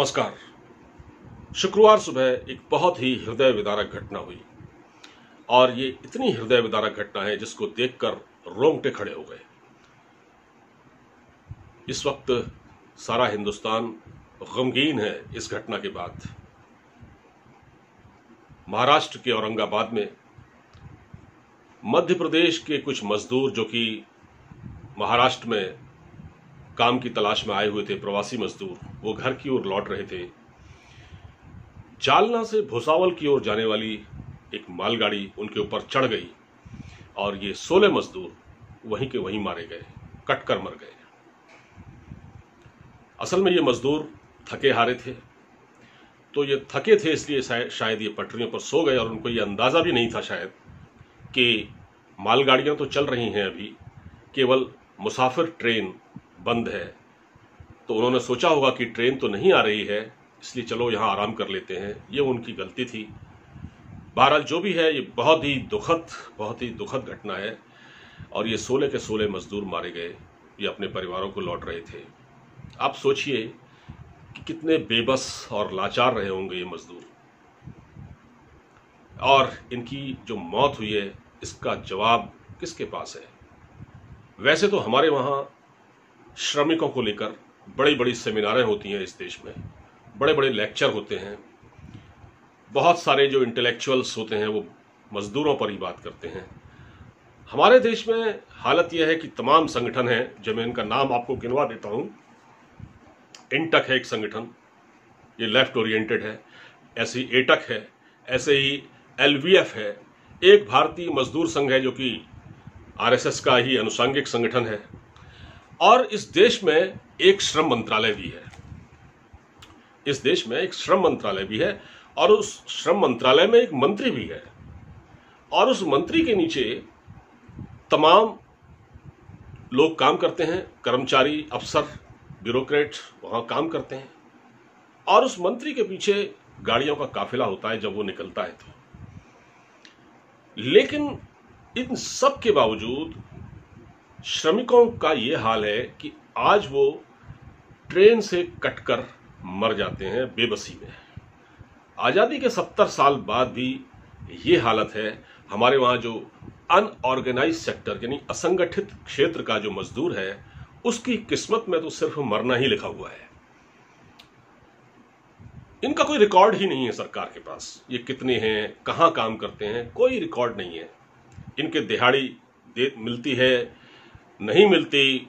नमस्कार। शुक्रवार सुबह एक बहुत ही हृदय विदारक घटना हुई और ये इतनी हृदय विदारक घटना है जिसको देखकर रोंगटे खड़े हो गए। इस वक्त सारा हिंदुस्तान गमगीन है इस घटना के बाद। महाराष्ट्र के औरंगाबाद में मध्य प्रदेश के कुछ मजदूर जो कि महाराष्ट्र में काम की तलाश में आए हुए थे, प्रवासी मजदूर, वो घर की ओर लौट रहे थे। जालना से भुसावल की ओर जाने वाली एक मालगाड़ी उनके ऊपर चढ़ गई और ये 16 मजदूर वहीं के वहीं मारे गए, कटकर मर गए। असल में ये मजदूर थके हारे थे, तो ये थके थे इसलिए शायद ये पटरियों पर सो गए और उनको ये अंदाजा भी नहीं था शायद कि मालगाड़ियां तो चल रही हैं अभी, केवल मुसाफिर ट्रेन बंद है। तो उन्होंने सोचा होगा कि ट्रेन तो नहीं आ रही है, इसलिए चलो यहां आराम कर लेते हैं। ये उनकी गलती थी। बहरहाल जो भी है, ये बहुत ही दुखद घटना है और ये 16 के 16 मजदूर मारे गए। ये अपने परिवारों को लौट रहे थे। आप सोचिए कि कितने बेबस और लाचार रहे होंगे ये मजदूर, और इनकी जो मौत हुई है इसका जवाब किसके पास है। वैसे तो हमारे वहां श्रमिकों को लेकर बड़ी बड़ी सेमिनारें होती हैं इस देश में, बड़े बड़े लेक्चर होते हैं, बहुत सारे जो इंटेलेक्चुअल्स होते हैं वो मजदूरों पर ही बात करते हैं। हमारे देश में हालत यह है कि तमाम संगठन हैं, जो मैं इनका नाम आपको गिनवा देता हूं। इंटक है एक संगठन, ये लेफ्ट ओरिएंटेड है। ऐसे ही एटक है, ऐसे ही एलवीएफ है, एक भारतीय मजदूर संघ है जो कि आरएसएस का ही अनुषंगिक संगठन है, और इस देश में एक श्रम मंत्रालय भी है। इस देश में एक श्रम मंत्रालय भी है और उस श्रम मंत्रालय में एक मंत्री भी है, और उस मंत्री के नीचे तमाम लोग काम करते हैं, कर्मचारी, अफसर, ब्यूरोक्रेट वहां काम करते हैं, और उस मंत्री के पीछे गाड़ियों का काफिला होता है जब वो निकलता है तो। लेकिन इन सब के बावजूद श्रमिकों का ये हाल है कि आज वो ट्रेन से कटकर मर जाते हैं बेबसी में। आजादी के 70 साल बाद भी ये हालत है। हमारे वहां जो अनऑर्गेनाइज सेक्टर यानी असंगठित क्षेत्र का जो मजदूर है, उसकी किस्मत में तो सिर्फ मरना ही लिखा हुआ है। इनका कोई रिकॉर्ड ही नहीं है सरकार के पास। ये कितने हैं, कहां काम करते हैं, कोई रिकॉर्ड नहीं है। इनके दिहाड़ी मिलती है, नहीं मिलती,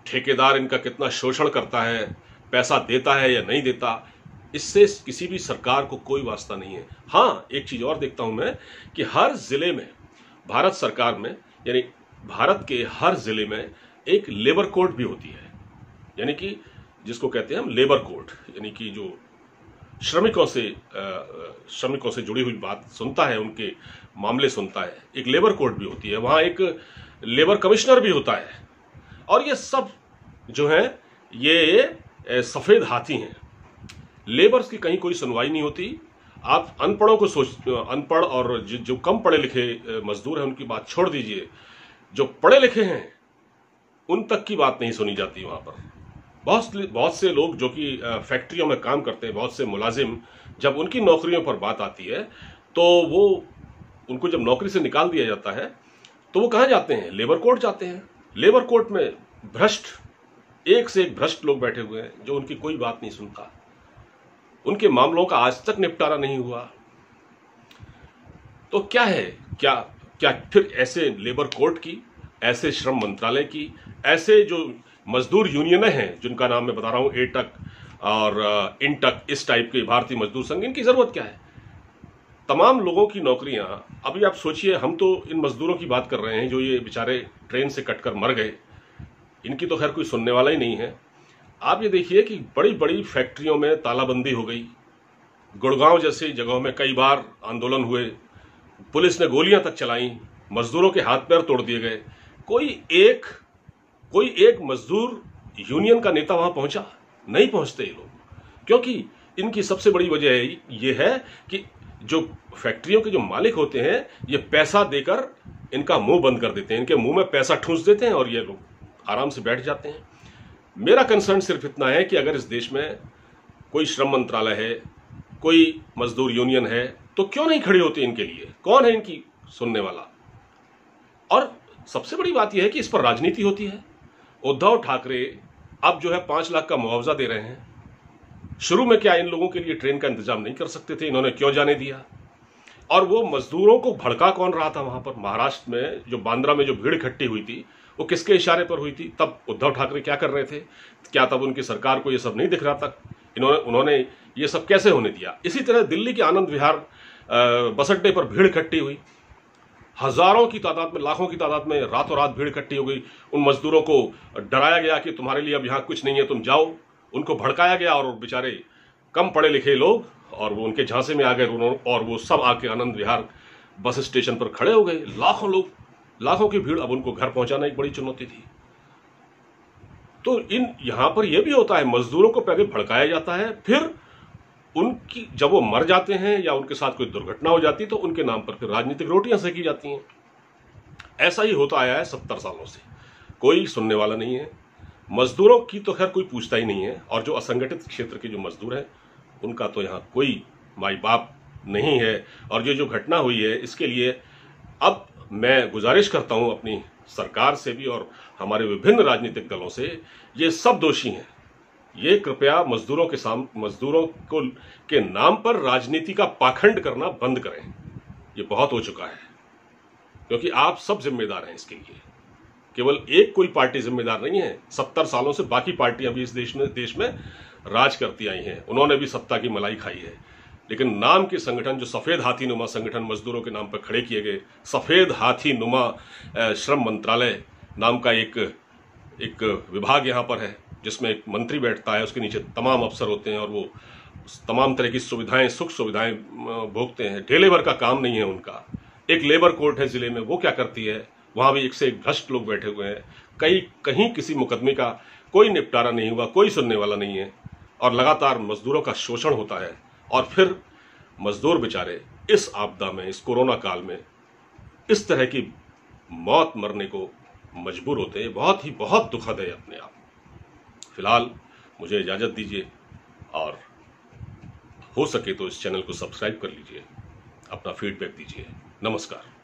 ठेकेदार इनका कितना शोषण करता है, पैसा देता है या नहीं देता, इससे किसी भी सरकार को कोई वास्ता नहीं है। हाँ, एक चीज और देखता हूं मैं कि हर जिले में, भारत सरकार में, यानी भारत के हर जिले में एक लेबर कोर्ट भी होती है, यानी कि जिसको कहते हैं हम लेबर कोर्ट, यानी कि जो श्रमिकों से जुड़ी हुई बात सुनता है, उनके मामले सुनता है। एक लेबर कोर्ट भी होती है, वहां एक लेबर कमिश्नर भी होता है, और ये सब जो है ये सफेद हाथी हैं। लेबर्स की कहीं कोई सुनवाई नहीं होती। आप अनपढ़ों को अनपढ़ और जो कम पढ़े लिखे मजदूर हैं उनकी बात छोड़ दीजिए, जो पढ़े लिखे हैं उन तक की बात नहीं सुनी जाती वहां पर। बहुत से लोग जो कि फैक्ट्रियों में काम करते हैं, बहुत से मुलाजिम, जब उनकी नौकरियों पर बात आती है तो वो उनको जब नौकरी से निकाल दिया जाता है तो वो कहां जाते हैं? लेबर कोर्ट जाते हैं। लेबर कोर्ट में भ्रष्ट, एक से एक भ्रष्ट लोग बैठे हुए हैं जो उनकी कोई बात नहीं सुनता। उनके मामलों का आज तक निपटारा नहीं हुआ। तो क्या है, क्या फिर ऐसे लेबर कोर्ट की, ऐसे श्रम मंत्रालय की, ऐसे जो मजदूर यूनियनें हैं जिनका नाम मैं बता रहा हूं, एटक और इंटक, इस टाइप के भारतीय मजदूर संघ, इनकी जरूरत क्या है? तमाम लोगों की नौकरियां, अभी आप सोचिए, हम तो इन मजदूरों की बात कर रहे हैं जो ये बेचारे ट्रेन से कटकर मर गए, इनकी तो खैर कोई सुनने वाला ही नहीं है। आप ये देखिए कि बड़ी बड़ी फैक्ट्रियों में तालाबंदी हो गई। गुड़गांव जैसी जगहों में कई बार आंदोलन हुए, पुलिस ने गोलियां तक चलाई, मजदूरों के हाथ पैर तोड़ दिए गए। कोई एक मजदूर यूनियन का नेता वहां पहुंचा? नहीं पहुंचते ये लोग, क्योंकि इनकी सबसे बड़ी वजह ये है कि जो फैक्ट्रियों के जो मालिक होते हैं, ये पैसा देकर इनका मुंह बंद कर देते हैं, इनके मुंह में पैसा ठूंस देते हैं और ये लोग आराम से बैठ जाते हैं। मेरा कंसर्न सिर्फ इतना है कि अगर इस देश में कोई श्रम मंत्रालय है, कोई मजदूर यूनियन है, तो क्यों नहीं खड़ी होती इनके लिए? कौन है इनकी सुनने वाला? और सबसे बड़ी बात यह है कि इस पर राजनीति होती है। उद्धव ठाकरे अब जो है 5 लाख का मुआवजा दे रहे हैं। शुरू में क्या इन लोगों के लिए ट्रेन का इंतजाम नहीं कर सकते थे? इन्होंने क्यों जाने दिया? और वो मजदूरों को भड़का कौन रहा था वहां पर? महाराष्ट्र में जो बांद्रा में जो भीड़ इकट्ठी हुई थी, वो किसके इशारे पर हुई थी? तब उद्धव ठाकरे क्या कर रहे थे? क्या तब उनकी सरकार को ये सब नहीं दिख रहा था? उन्होंने ये सब कैसे होने दिया? इसी तरह दिल्ली के आनंद विहार बस अड्डे पर भीड़ इकट्ठी हुई, हजारों की तादाद में, लाखों की तादाद में रातों रात भीड़ इकट्ठी हो गई। उन मजदूरों को डराया गया कि तुम्हारे लिए अब यहां कुछ नहीं है, तुम जाओ। उनको भड़काया गया और बेचारे कम पढ़े लिखे लोग और वो उनके झांसे में आ गए और वो सब आके आनंद विहार बस स्टेशन पर खड़े हो गए। लाखों लोग, लाखों की भीड़। अब उनको घर पहुंचाना एक बड़ी चुनौती थी। तो यहां पर यह भी होता है, मजदूरों को पहले भड़काया जाता है, फिर उनकी जब वो मर जाते हैं या उनके साथ कोई दुर्घटना हो जाती है तो उनके नाम पर फिर राजनीतिक रोटियां सेकी जाती हैं। ऐसा ही होता आया है 70 सालों से। कोई सुनने वाला नहीं है। मजदूरों की तो खैर कोई पूछता ही नहीं है, और जो असंगठित क्षेत्र के जो मजदूर हैं उनका तो यहाँ कोई माई बाप नहीं है। और ये जो घटना हुई है इसके लिए अब मैं गुजारिश करता हूं अपनी सरकार से भी और हमारे विभिन्न राजनीतिक दलों से, ये सब दोषी हैं। ये कृपया मजदूरों के नाम पर राजनीति का पाखंड करना बंद करें। ये बहुत हो चुका है, क्योंकि आप सब जिम्मेदार हैं इसके लिए। केवल एक कोई पार्टी जिम्मेदार नहीं है। 70 सालों से बाकी पार्टियां भी इस देश में राज करती आई हैं, उन्होंने भी सत्ता की मलाई खाई है। लेकिन नाम के संगठन, जो सफेद हाथी नुमा संगठन मजदूरों के नाम पर खड़े किए गए, सफेद हाथी नुमा श्रम मंत्रालय नाम का एक विभाग यहां पर है, जिसमें एक मंत्री बैठता है, उसके नीचे तमाम अफसर होते हैं और वो तमाम तरह की सुविधाएं, सुख सुविधाएं भोगते हैं। ढेले भर का काम नहीं है उनका। एक लेबर कोर्ट है जिले में, वो क्या करती है? वहां भी एक से एक भ्रष्ट लोग बैठे हुए हैं। कहीं किसी मुकदमे का कोई निपटारा नहीं हुआ, कोई सुनने वाला नहीं है, और लगातार मजदूरों का शोषण होता है। और फिर मजदूर बेचारे इस आपदा में, इस कोरोना काल में इस तरह की मौत मरने को मजबूर होते हैं। बहुत दुखद है अपने आप। फिलहाल मुझे इजाजत दीजिए, और हो सके तो इस चैनल को सब्सक्राइब कर लीजिए, अपना फीडबैक दीजिए। नमस्कार।